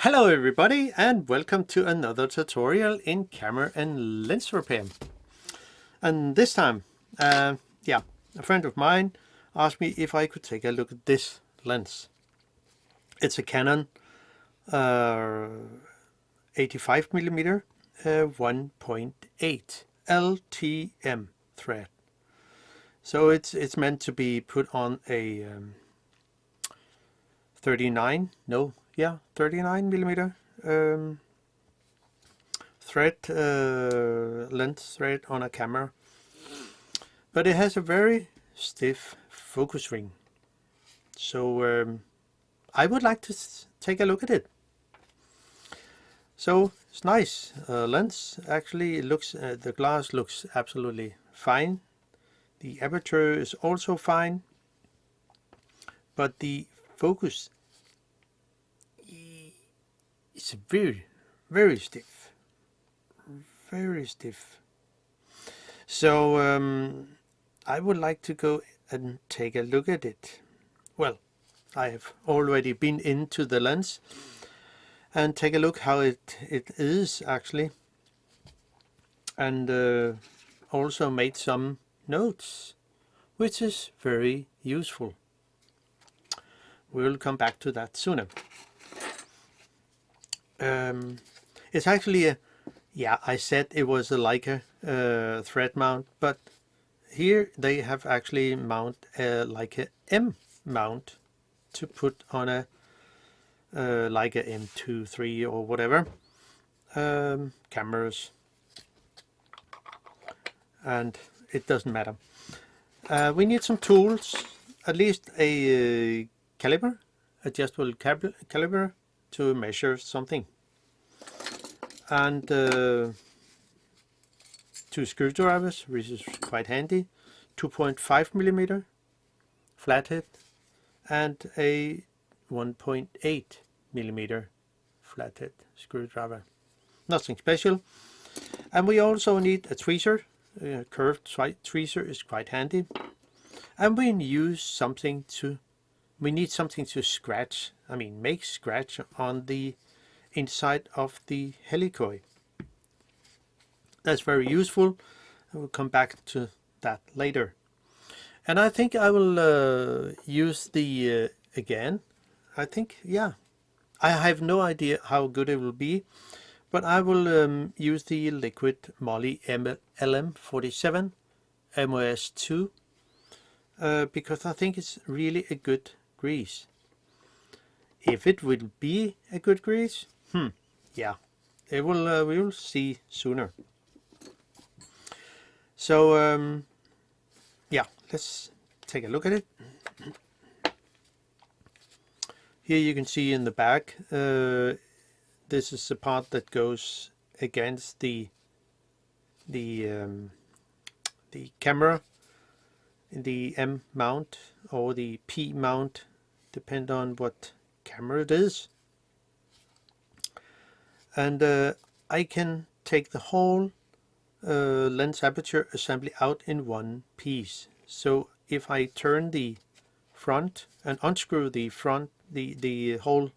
Hello everybody and welcome to another tutorial in camera and lens repair. And this time, a friend of mine asked me if I could take a look at this lens. It's a Canon 85mm 1.8 LTM thread. So it's meant to be put on a 39mm thread, lens thread on a camera, but it has a very stiff focus ring. So I would like to take a look at it. So it's nice lens. Actually, it looks the glass looks absolutely fine. The aperture is also fine, but the focus is very stiff, very stiff. So I would like to go and take a look at it. Well, I have already been into the lens and take a look how it is actually, and also made some notes, which is very useful. We'll come back to that sooner. It's actually I said it was a Leica thread mount, but here they have actually mounted a Leica M mount to put on a Leica M2, 3 or whatever cameras, and it doesn't matter. We need some tools, at least a caliper, adjustable caliper to measure something, and 2 screwdrivers, which is quite handy, 2.5mm flathead, and a 1.8mm flathead screwdriver. Nothing special. And we also need a tweezer. Curved tweezer is quite handy. And we need something to scratch, make scratch on the inside of the helicoid. That's very useful. I will come back to that later. And I think I will use the again. I think, yeah, I have no idea how good it will be, but I will use the Liqui-Moly LM47 MoS2 because I think it's really a good grease. If it will be a good grease, yeah, it will. We will see sooner. So yeah, let's take a look at it. Here you can see in the back, this is the part that goes against the camera, the M mount or the P mount, depend on what camera it is. And I can take the whole lens aperture assembly out in one piece. So if I turn the front and unscrew the front, the whole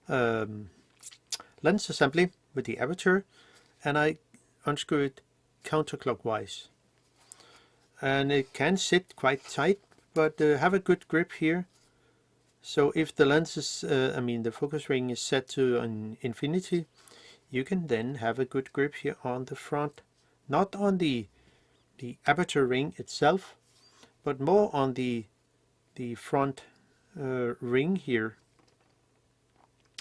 lens assembly with the aperture, and I unscrew it counterclockwise, and it can sit quite tight, but have a good grip here. So if the lens is, the focus ring is set to an infinity, you can then have a good grip here on the front, not on the aperture ring itself, but more on the front ring here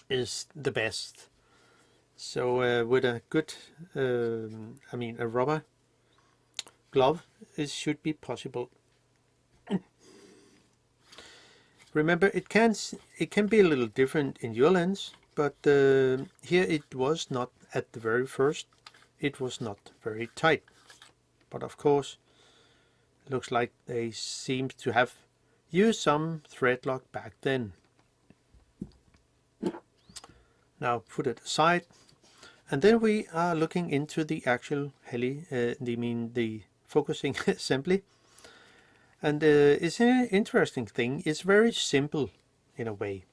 is the best. So with a good, a rubber glove, it should be possible. Remember, it can be a little different in your lens, but here it was not at the very first. It was not very tight, but of course, looks like they seem to have used some thread lock back then. Now put it aside, and then we are looking into the actual the focusing assembly. And it's an interesting thing. It's very simple in a way.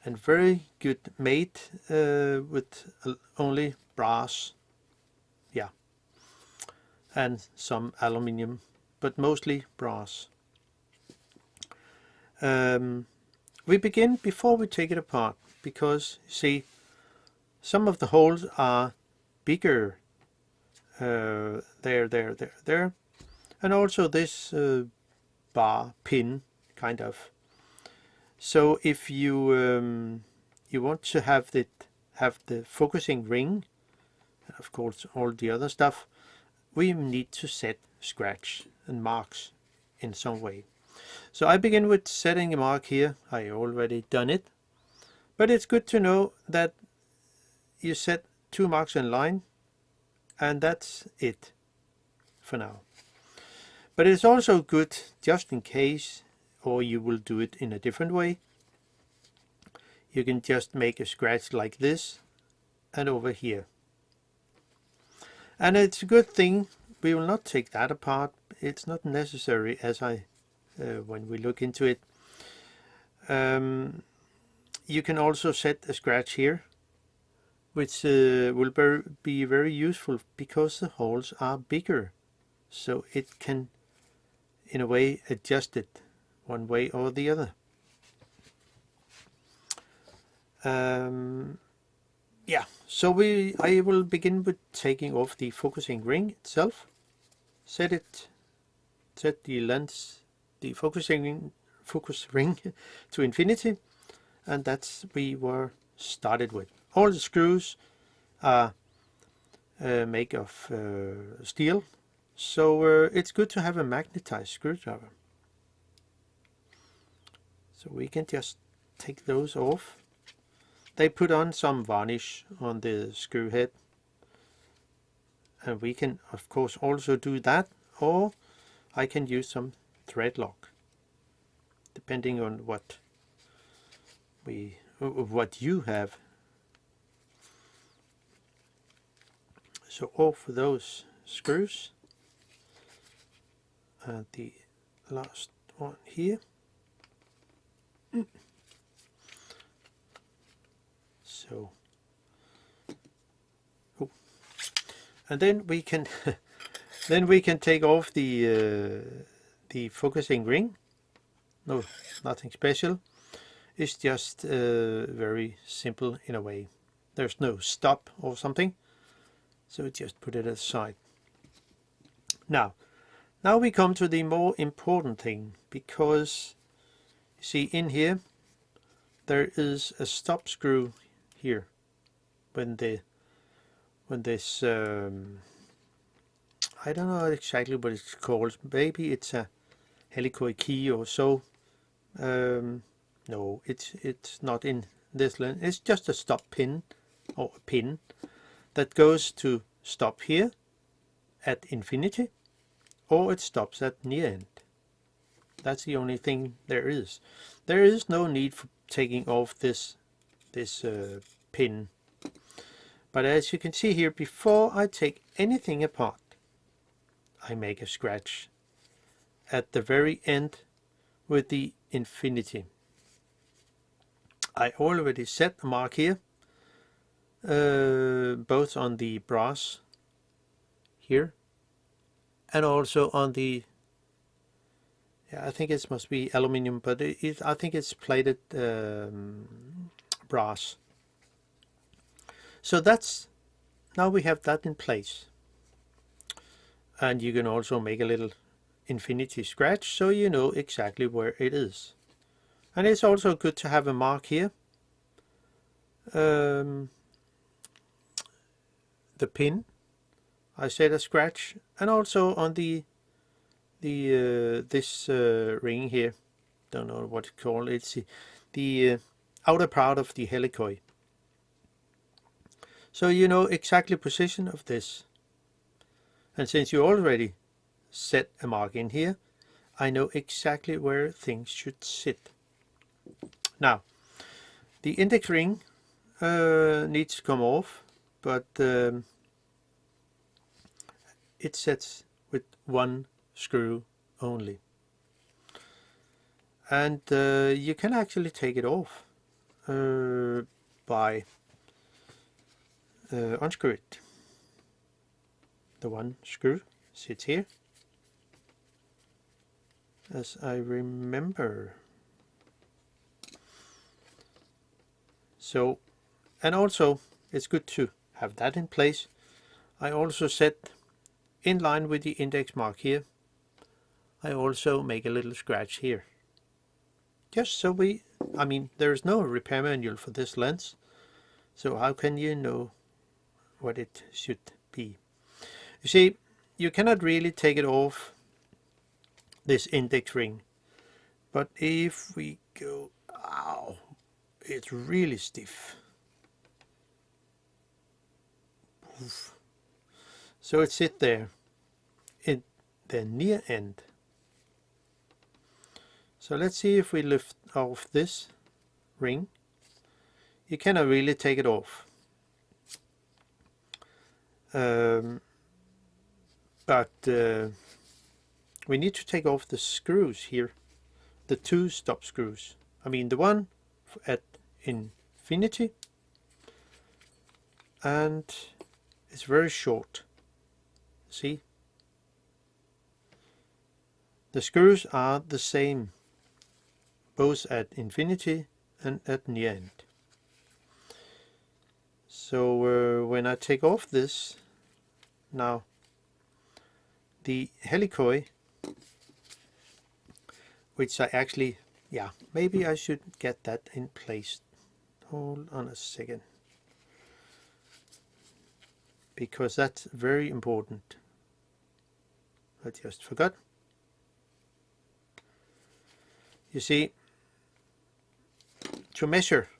and very good made with only brass, yeah, and some aluminium, but mostly brass. We begin before we take it apart, because see, some of the holes are bigger, there, and also this bar pin kind of. So if you you want to have the focusing ring, and of course all the other stuff, we need to set scratch and marks in some way. So I begin with setting a mark here. I already done it, but it's good to know that you set 2 marks in line, and that's it for now. But it's also good, just in case, or you will do it in a different way, you can just make a scratch like this and over here. And it's a good thing we will not take that apart. It's not necessary, as when we look into it. You can also set a scratch here, which will be very useful because the holes are bigger, so it can in a way adjust it one way or the other. Yeah, so I will begin with taking off the focusing ring itself. Set the lens, the focus ring to infinity, and that's we were started with. All the screws are made of steel, so it's good to have a magnetized screwdriver. So we can just take those off. They put on some varnish on the screw head, and we can of course also do that, or I can use some thread lock, depending on what you have. So off those screws, and the last one here. So, and then we can take off the focusing ring. No, nothing special. It's just very simple in a way. There's no stop or something, so just put it aside. Now we come to the more important thing, because you see in here there is a stop screw here. When this I don't know exactly what it's called. Maybe it's a helicoid key or so. No, it's not in this lens. It's just a stop pin, or a pin that goes to stop here at infinity, or it stops at near end. That's the only thing there is. There is no need for taking off this pin. But as you can see here, before I take anything apart, I make a scratch at the very end with the infinity. I already set a mark here, both on the brass here and also on the, I think it must be aluminium, but I think it's plated brass. So now we have that in place. And you can also make a little infinity scratch, so you know exactly where it is. And it's also good to have a mark here. The pin, I set a scratch, and also on this ring here. Don't know what it's called. It's the outer part of the helicoid. So you know exactly position of this. And since you already set a mark in here, I know exactly where things should sit. Now, the index ring needs to come off, but it sets with 1 screw only. And you can actually take it off. by unscrew it. The one screw sits here, as I remember. So, and also it's good to have that in place. I also set in line with the index mark here. I also make a little scratch here. Just so I mean, there is no repair manual for this lens. So how can you know what it should be? You see, you cannot really take it off this index ring. But if we go, ow, it's really stiff. Oof. So it sits there in the near end. So let's see if we lift off this ring. You cannot really take it off. But we need to take off the screws here. The two stop screws. I mean the one at infinity, and it's very short. See? The screws are the same both at infinity and at near end. So when I take off this now, the helicoid, which I actually, yeah, maybe I should get that in place. Hold on a second, because that's very important. I just forgot. You see, to measure,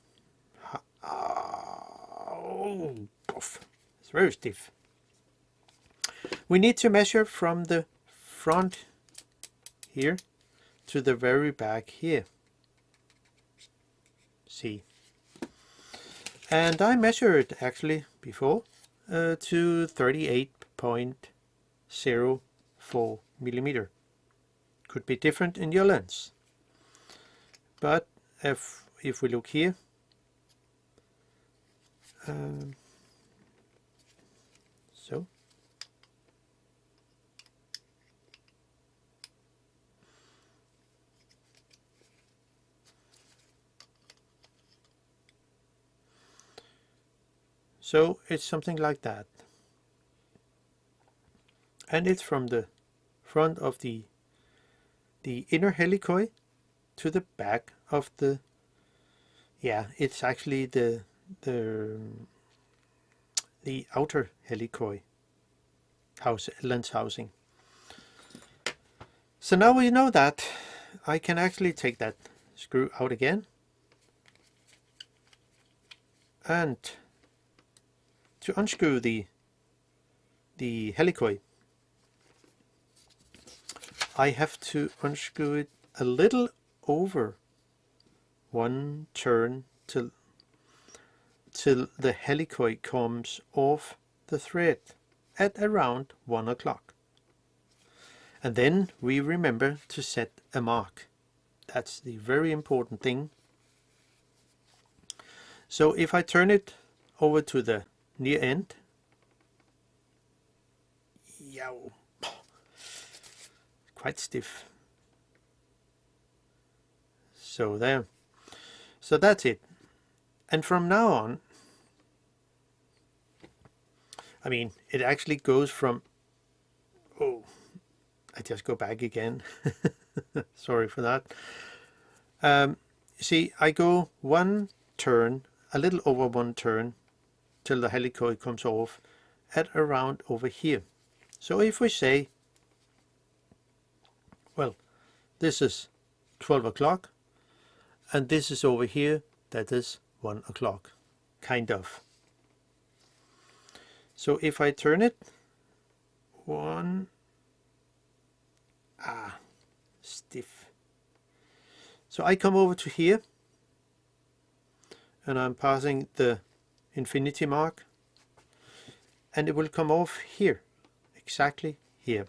oh, it's very stiff. We need to measure from the front here to the very back here. See, and I measured actually before to 38.04 millimeter. Could be different in your lens, but if we look here, so it's something like that, and it's from the front of the inner helicoid to the back of the, yeah, it's actually the outer helicoid lens housing. So now we know that. I can actually take that screw out again, and to unscrew the helicoid, I have to unscrew it a little over one turn till the helicoid comes off the thread at around 1 o'clock. And then we remember to set a mark. That's the very important thing. So if I turn it over to the near end, yow, quite stiff. So there. So that's it. And from now on, I mean, it actually goes from, oh, I just go back again. Sorry for that. See, I go one turn, a little over one turn, till the helicoid comes off at around over here. So if we say, well, this is 12 o'clock, and this is over here, that is 1 o'clock, kind of. So if I turn it, stiff. So I come over to here, and I'm passing the infinity mark, and it will come off here, exactly here.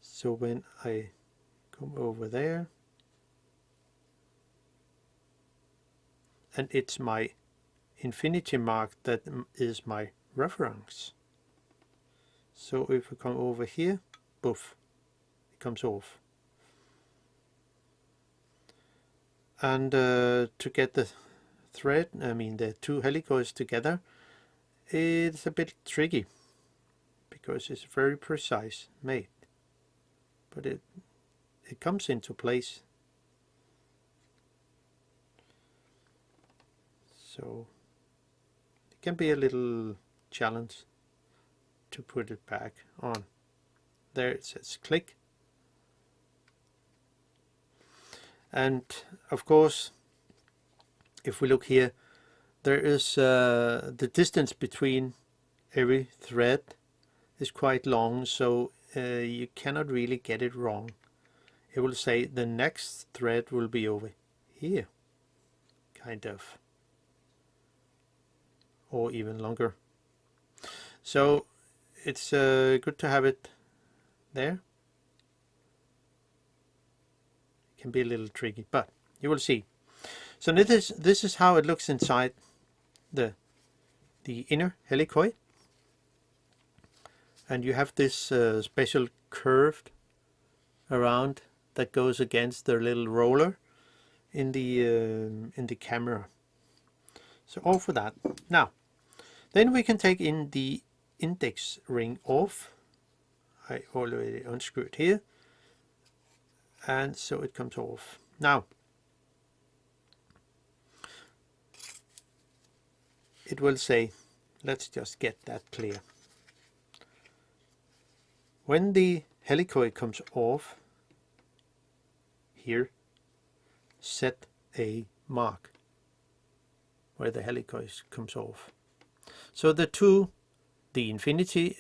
So when I come over there, and it's my infinity mark that is my reference. So if we come over here, poof, it comes off. And to get the thread, the two helicoids together, it's a bit tricky because it's very precise made, but it comes into place. So it can be a little challenge to put it back on. There it says click. And of course, if we look here, there is the distance between every thread is quite long, so you cannot really get it wrong. It will say the next thread will be over here, kind of, or even longer. So it's good to have it there. It can be a little tricky, but you will see. So this is how it looks inside the inner helicoid, and you have this special curved around that goes against the little roller in the camera. So all for that. Now, then we can take in the index ring off. I already unscrewed here, and so it comes off. Now, it will say, let's just get that clear. When the helicoid comes off, here, set a mark where the helicoid comes off. So the infinity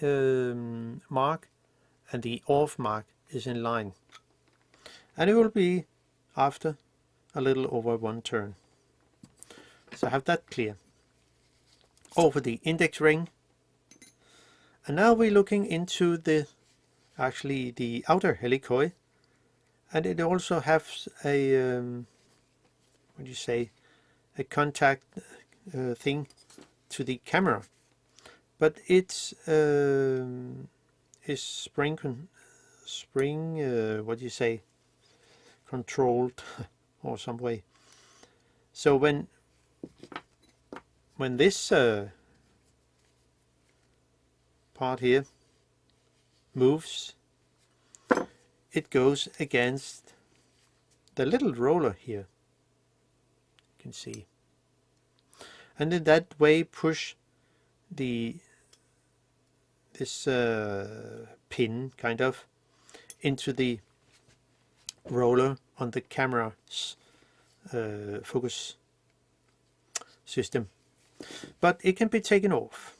mark and the off mark is in line, and it will be after a little over one turn. So have that clear. Over the index ring, and now we're looking into the outer helicoid, and it also has a a contact thing to the camera, but it's spring controlled or some way. So when this part here moves, it goes against the little roller here, you can see, and in that way push this pin kind of into the roller on the camera's focus system. But it can be taken off,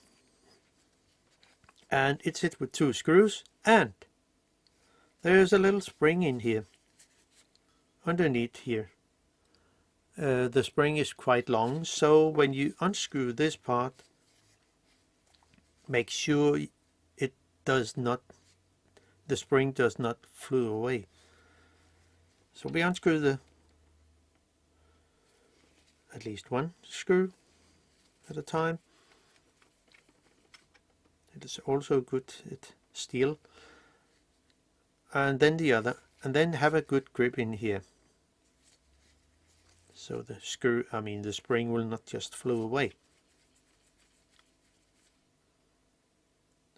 and it's hit with 2 screws, and there's a little spring in here underneath here. The spring is quite long, so when you unscrew this part, make sure the spring does not fly away. So we unscrew at least one screw at a time. It is also good steel, and then the other, and then have a good grip in here, so the spring will not just fly away.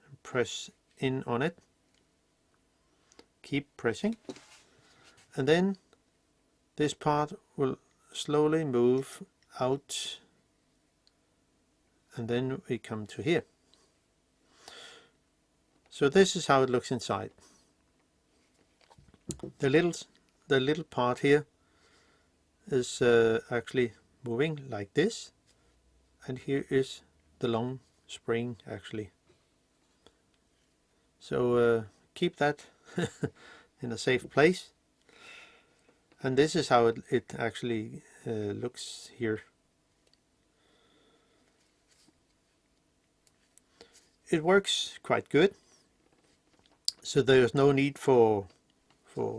And press in on it, keep pressing, and then this part will slowly move out, and then we come to here. So this is how it looks inside. The little part here is actually moving like this, and here is the long spring actually. So keep that in a safe place, and this is how it actually looks here. It works quite good, so there's no need for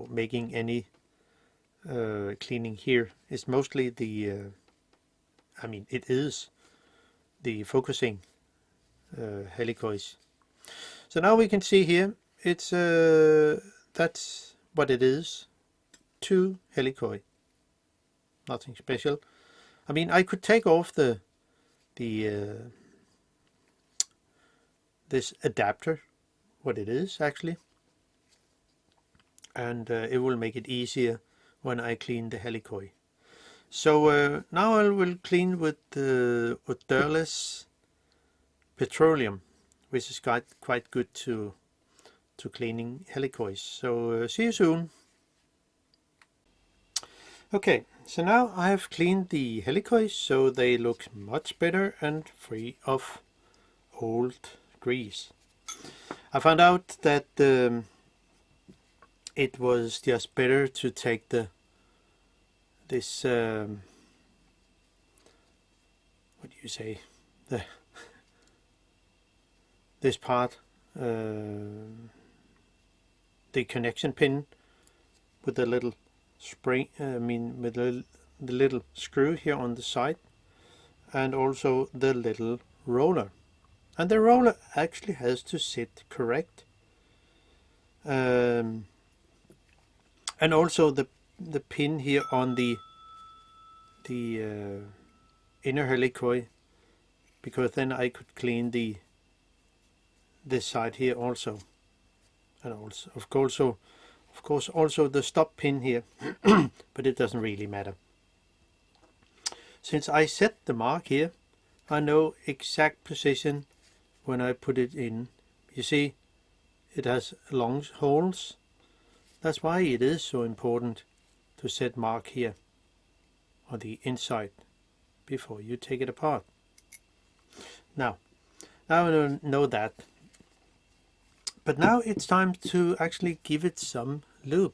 making any cleaning here. It's mostly the I mean, it is the focusing helicoids. So now we can see here, it's that's what it is, 2 helicoid, nothing special. I mean, I could take off this adapter, what it is actually, and it will make it easier when I clean the helicoid. So now I will clean with the Odourless Petroleum, which is quite good to cleaning helicoids. So see you soon. Okay, so now I have cleaned the helicoids so they look much better and free of old grease. I found out that it was just better to take this what do you say, this part, the connection pin with the little spring, with the little screw here on the side, and also the little roller. And the roller actually has to sit correct. And also the pin here on the inner helicoid, because then I could clean this side here also, and also of course also the stop pin here, but it doesn't really matter. Since I set the mark here, I know exact position when I put it in. You see, it has long holes. That's why it is so important to set mark here on the inside before you take it apart. Now I know that. But now it's time to actually give it some lube.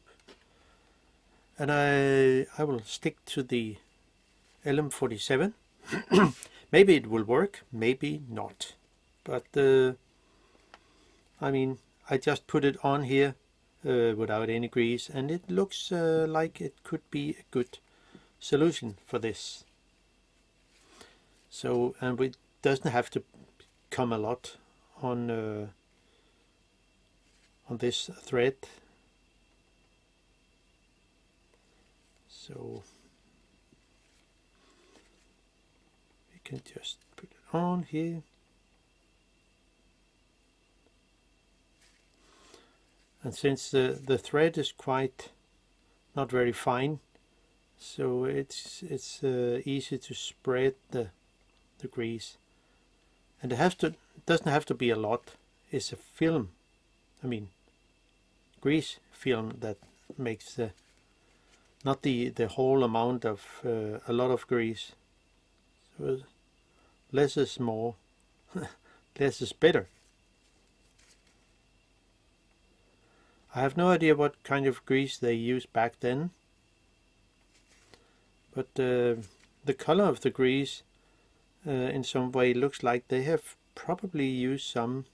And I will stick to the LM47. Maybe it will work, maybe not. But I mean, I just put it on here without any grease, and it looks like it could be a good solution for this. So, and it doesn't have to come a lot on this thread. So we can just put it on here. And since the thread is quite not very fine, so it's easy to spread the grease. And it doesn't have to be a lot. It's a film, I mean grease film, that makes not the whole amount of a lot of grease. So less is more, less is better. I have no idea what kind of grease they used back then, but the color of the grease in some way looks like they have probably used some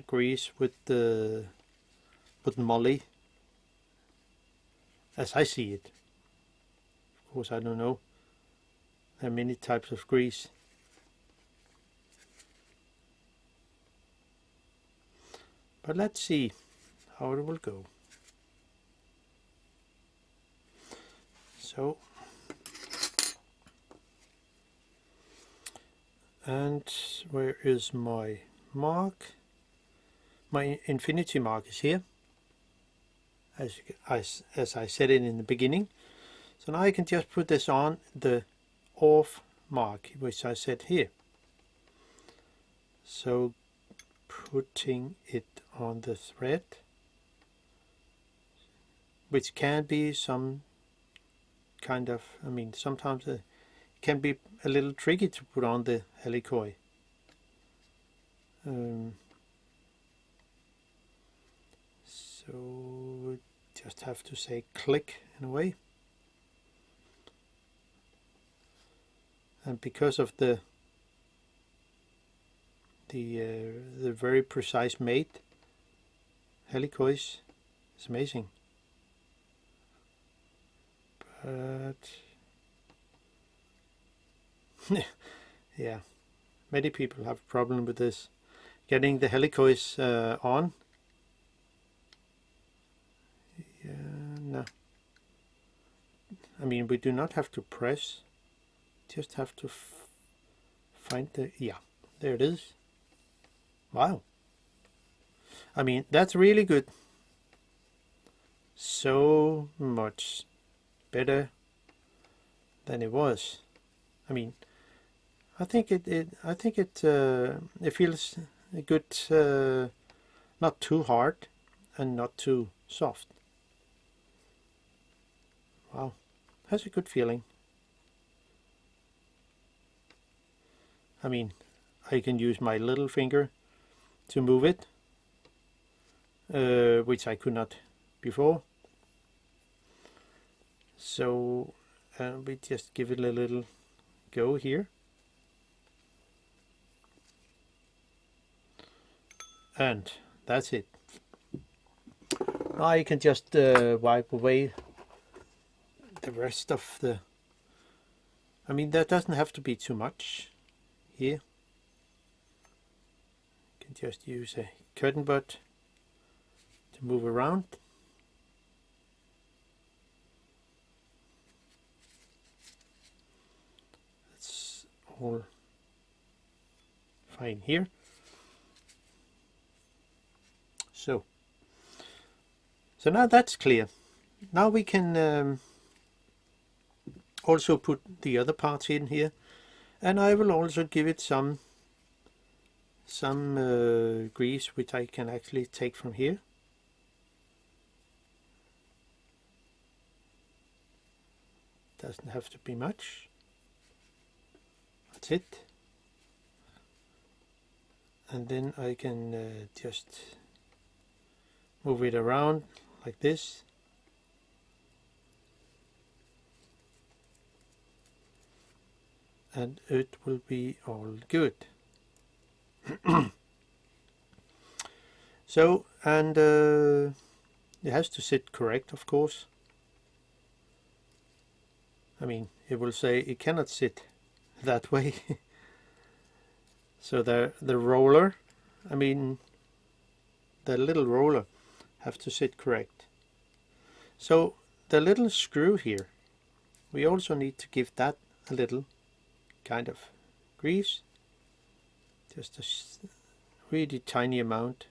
grease with moly, as I see it. Of course, I don't know. There are many types of grease. But let's see how it will go. So, and where is my mark? My infinity mark is here, as I said it in the beginning. So now I can just put this on the off mark, which I set here. So putting it on the thread, which can be some kind of, I mean, sometimes it can be a little tricky to put on the helicoid. So just have to say click in a way. And because of the very precise mate helicoids, it's amazing. But Yeah, many people have a problem with this. Getting the helicoids on. Yeah, no. I mean, we do not have to press. Just have to find the, yeah, there it is. Wow. I mean, that's really good. So much better than it was. I mean, I think it feels good, not too hard and not too soft. Wow, has a good feeling. I mean, I can use my little finger to move it, which I could not before. So we just give it a little go here. And that's it. Now I can just wipe away the rest of the, I mean, that doesn't have to be too much here. You can just use a curtain bud to move around. That's all fine here. So now that's clear. Now we can also put the other parts in here, and I will also give it some grease, which I can actually take from here. Doesn't have to be much. That's it. And then I can just move it around like this. And it will be all good. So, and it has to sit correct, of course. I mean, it will say it cannot sit that way. So the roller, I mean, the little roller have to sit correct. So the little screw here, we also need to give that a little kind of grease, just a really tiny amount,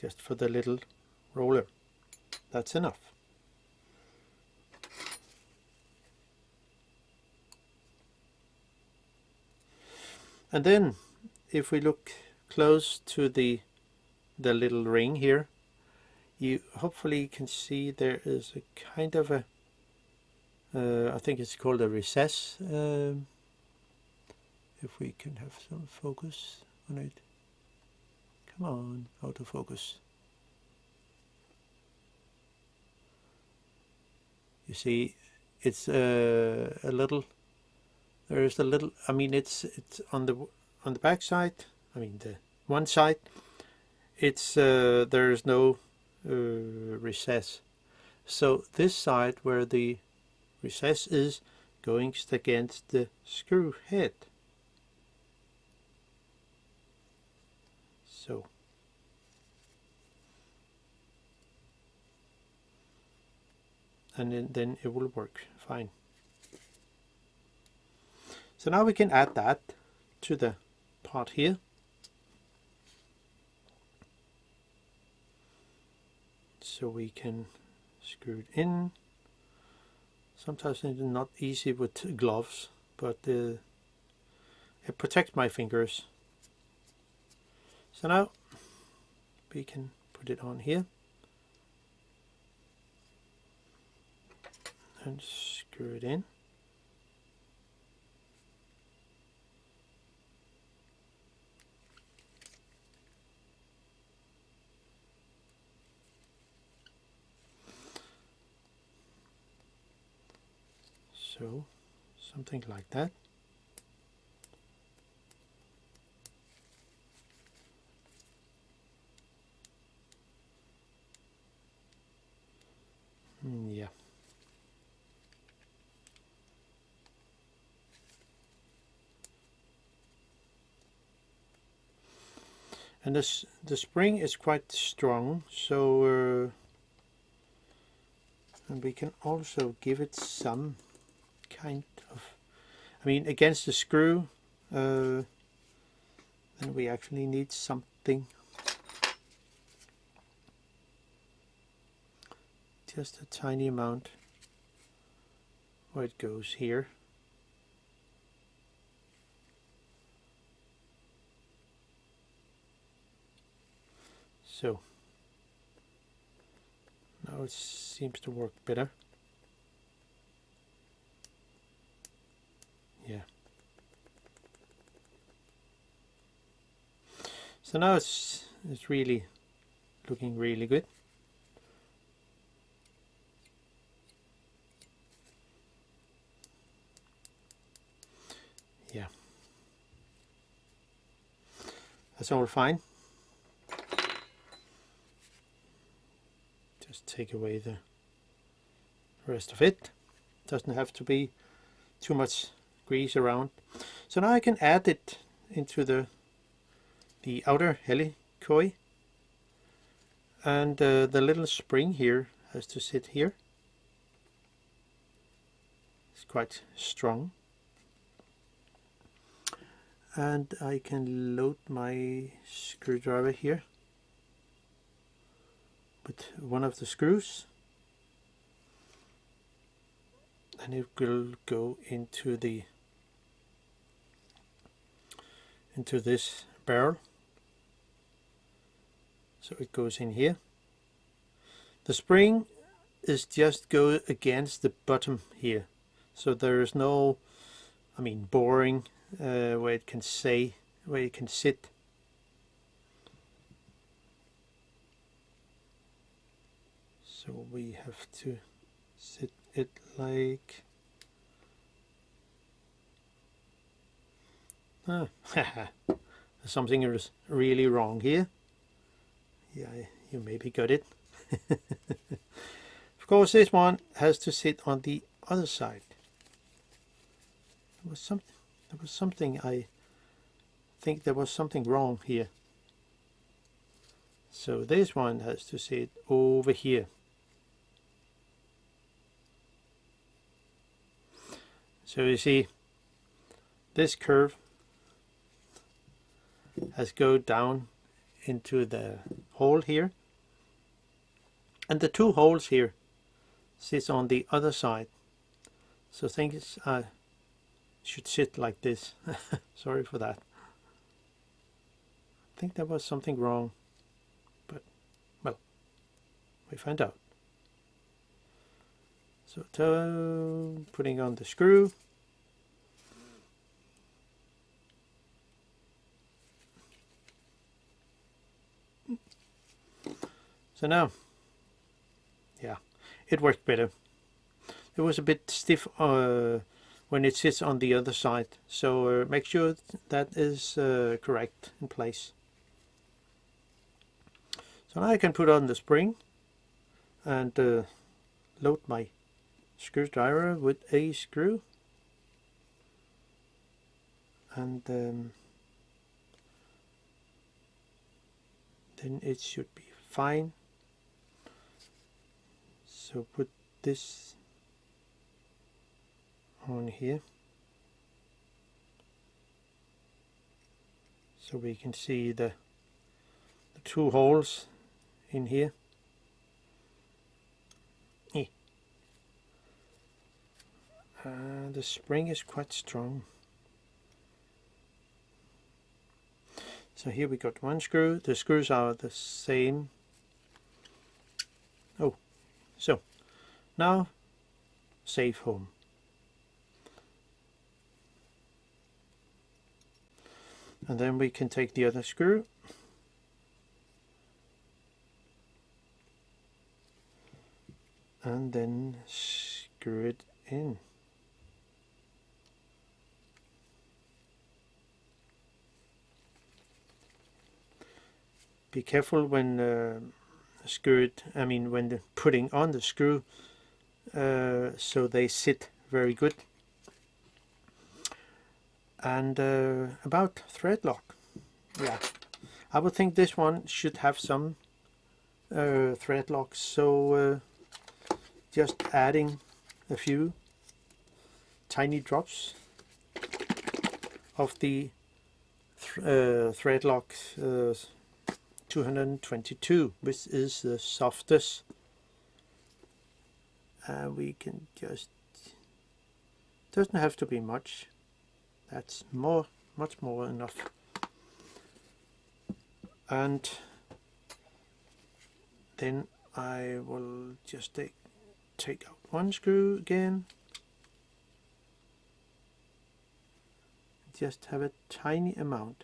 just for the little roller. That's enough. And then if we look close to the little ring here, you hopefully can see there is a kind of a I think it's called a recess. If we can have some focus on it. Come on, autofocus. You see, it's a little. There is a little. I mean, it's on the back side. I mean, the one side. It's there is no recess. So this side where the recess is going against the screw head. So and then it will work fine. So now we can add that to the part here. So we can screw it in. Sometimes it's not easy with gloves, but it protects my fingers. So now we can put it on here and screw it in. So something like that. Yeah. And the spring is quite strong, so and we can also give it some kind of, I mean, against the screw, then we actually need something, just a tiny amount where it goes here. So now it seems to work better. Yeah. So now it's really looking really good. Yeah. That's all fine. Just take away the rest of it. Doesn't have to be too much grease around. So now I can add it into the outer helicoid, and the little spring here has to sit here. It's quite strong, and I can load my screwdriver here with one of the screws, and it will go into this barrel. So it goes in here. The spring is just go against the bottom here, so there is no, I mean, boring where it can sit. So we have to sit it like something is really wrong here. Yeah, you maybe got it. Of course, this one has to sit on the other side. There was something I think there was something wrong here. So this one has to sit over here. So you see, this curve has go down into the hole here, and the two holes here sits on the other side. So things should sit like this. Sorry for that. I think there was something wrong, but well, we find out. So putting on the screw. So now, yeah, it worked better. It was a bit stiff when it sits on the other side, so make sure that is correct in place. So now I can put on the spring and load my screwdriver with a screw, and then it should be fine. So put this on here so we can see the two holes in here. The spring is quite strong. So here we got one screw. The screws are the same. Oh, so now safe home. And then we can take the other screw and then screw it in. Be careful when when putting on the screw, so they sit very good. And about thread lock, yeah, I would think this one should have some thread locks, so just adding a few tiny drops of the thread lock 222, which is the softest. We can just, doesn't have to be much, that's much more enough. And then I will just take out one screw again, just have a tiny amount,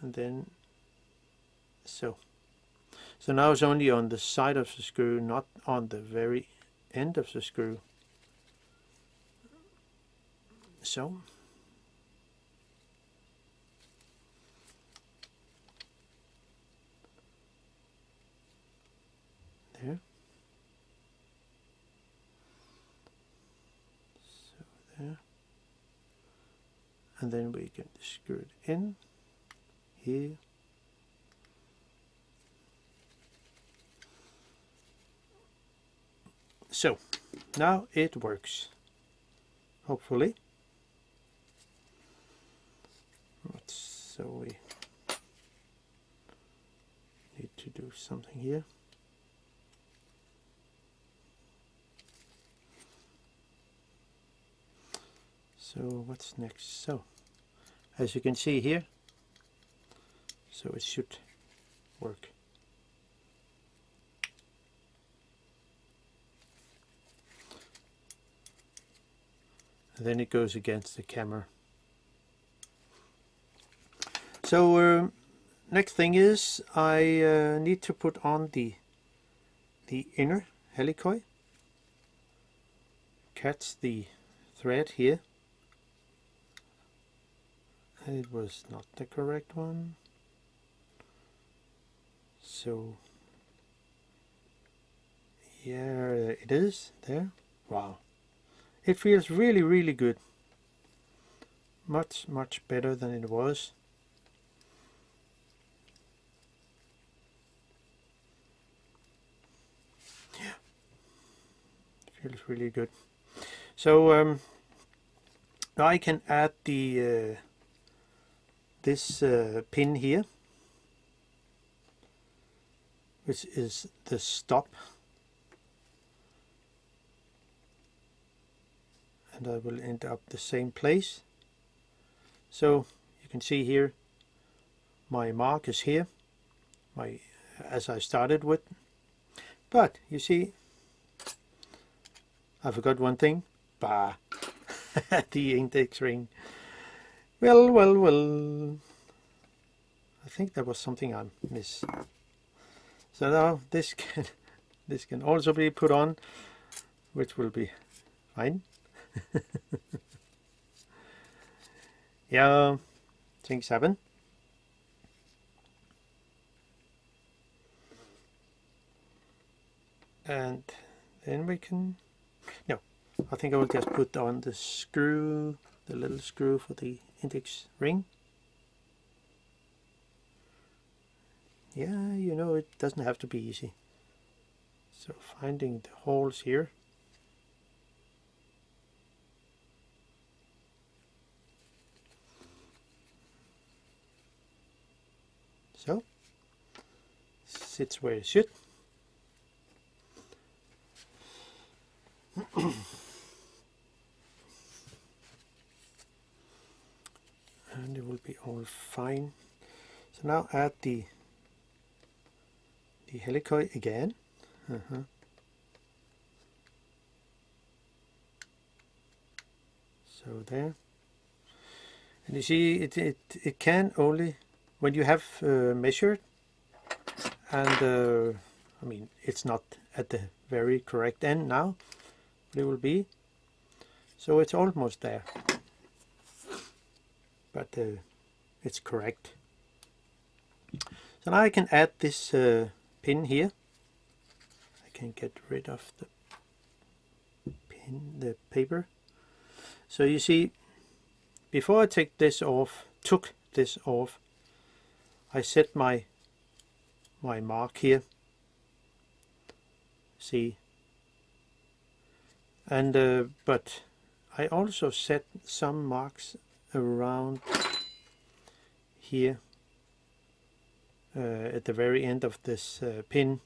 and then so now it's only on the side of the screw, not on the very end of the screw. So there, so there, and then we can screw it in here. So now it works, hopefully. So we need to do something here. So what's next? So as you can see here, so it should work. And then it goes against the camera. So next thing is I need to put on the inner helicoid, catch the thread here. It was not the correct one, so yeah, it is there. Wow, it feels really good, much better than it was. Yeah, feels really good. So now I can add the this pin here, which is the stop, and I will end up the same place. So you can see here my mark is here, as I started with, but you see I forgot one thing. Bah. The index ring. Well, I think there was something I missed. So now this can also be put on, which will be fine. Yeah, things happen. And then we can, no, I think I will just put on the screw, the little screw for the index ring. Yeah, you know, it doesn't have to be easy. So finding the holes here. So, sits where it should. And it will be all fine. So now add the helicoid again. So there. And you see it can only, when you have measured, and I mean it's not at the very correct end now, but it will be, so it's almost there, but it's correct. So now I can add this pin here. I can get rid of the pin, the paper. So you see, before I took this off. I set my mark here, see, and but I also set some marks around here at the very end of this pin,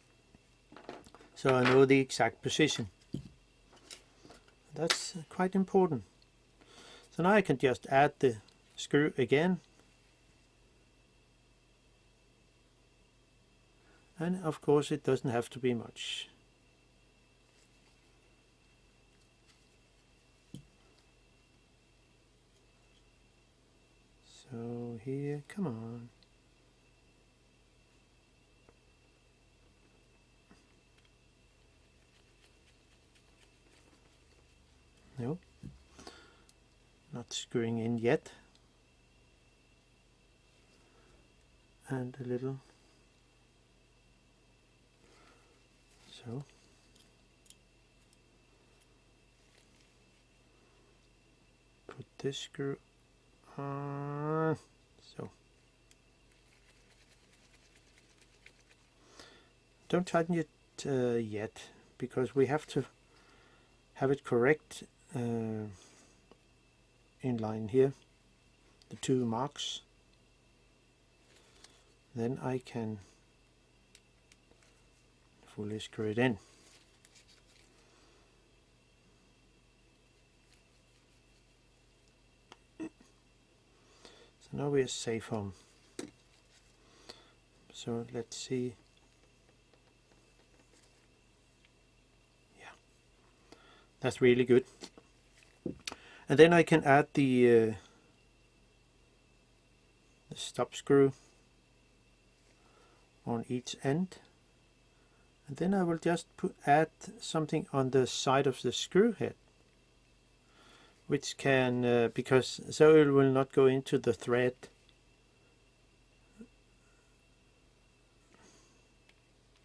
so I know the exact position. That's quite important. So now I can just add the screw again, and of course it doesn't have to be much. So here, come on. No, not screwing in yet. And a little. So. Put this screw on. So. Don't tighten it yet, because we have to have it correct in line here, the two marks. Then I can fully screw it in. So now we are safe home. So let's see. Yeah, that's really good. And then I can add the stop screw on each end, and then I will just add something on the side of the screw head, which can because so it will not go into the thread,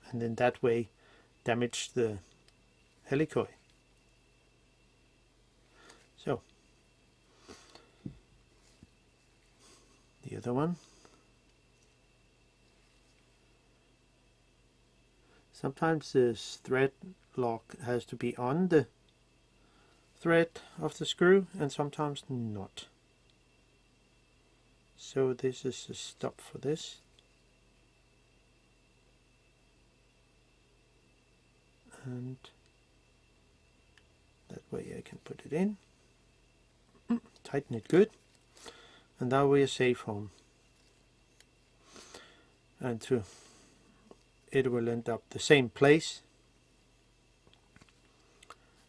and then that way damage the helicoid. So the other one. Sometimes this thread lock has to be on the thread of the screw and sometimes not. So this is a stop for this. And that way I can put it in, tighten it good, and now we are safe home. And it will end up the same place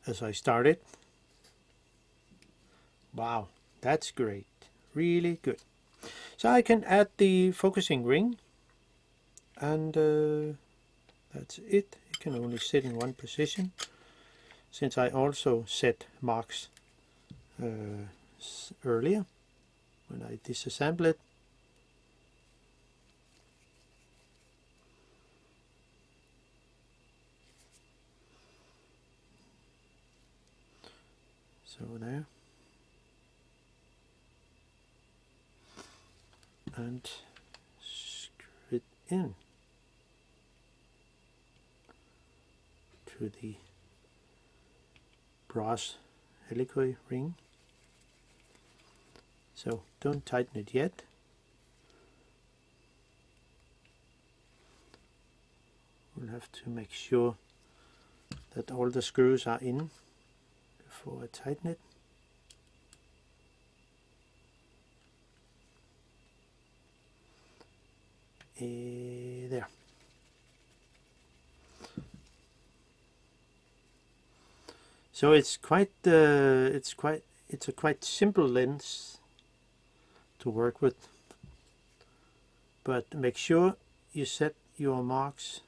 as I started. Wow, that's great, really good. So I can add the focusing ring, and that's it. It can only sit in one position, since I also set marks earlier when I disassembled it. So there, and screw it in to the brass helicoid ring. So don't tighten it yet. We'll have to make sure that all the screws are in before I tighten it. There. So it's a quite simple lens to work with, but make sure you set your marks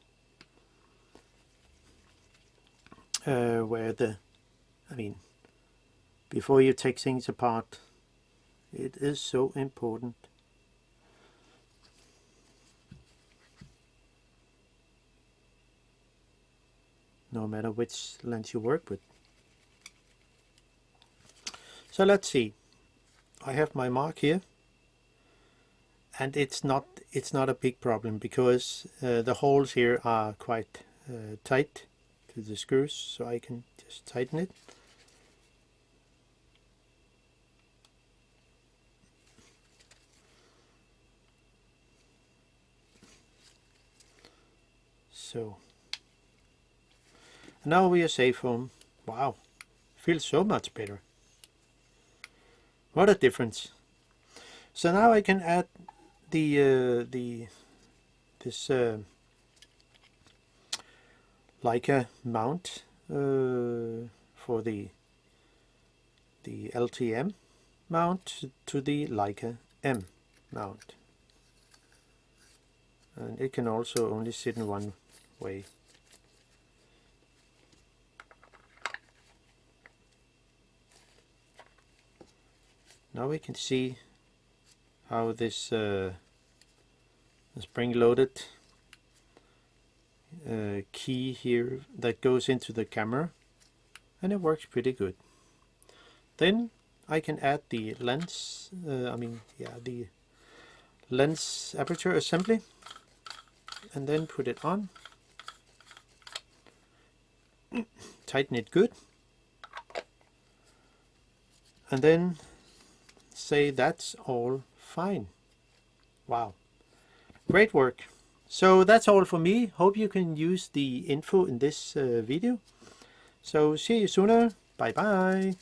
where before you take things apart. It is so important. No matter which lens you work with. So let's see. I have my mark here, and it's not a big problem because the holes here are quite tight to the screws, so I can just tighten it. So now we are safe home. Wow, feels so much better. What a difference. So now I can add this Leica mount for the LTM mount to the Leica M mount, and it can also only sit in one way. Now we can see how this spring-loaded key here that goes into the camera, and it works pretty good. Then I can add the lens, the lens aperture assembly, and then put it on, tighten it good, and then say that's all fine. Wow, great work. So that's all for me. Hope you can use the info in this video. So see you sooner. Bye bye.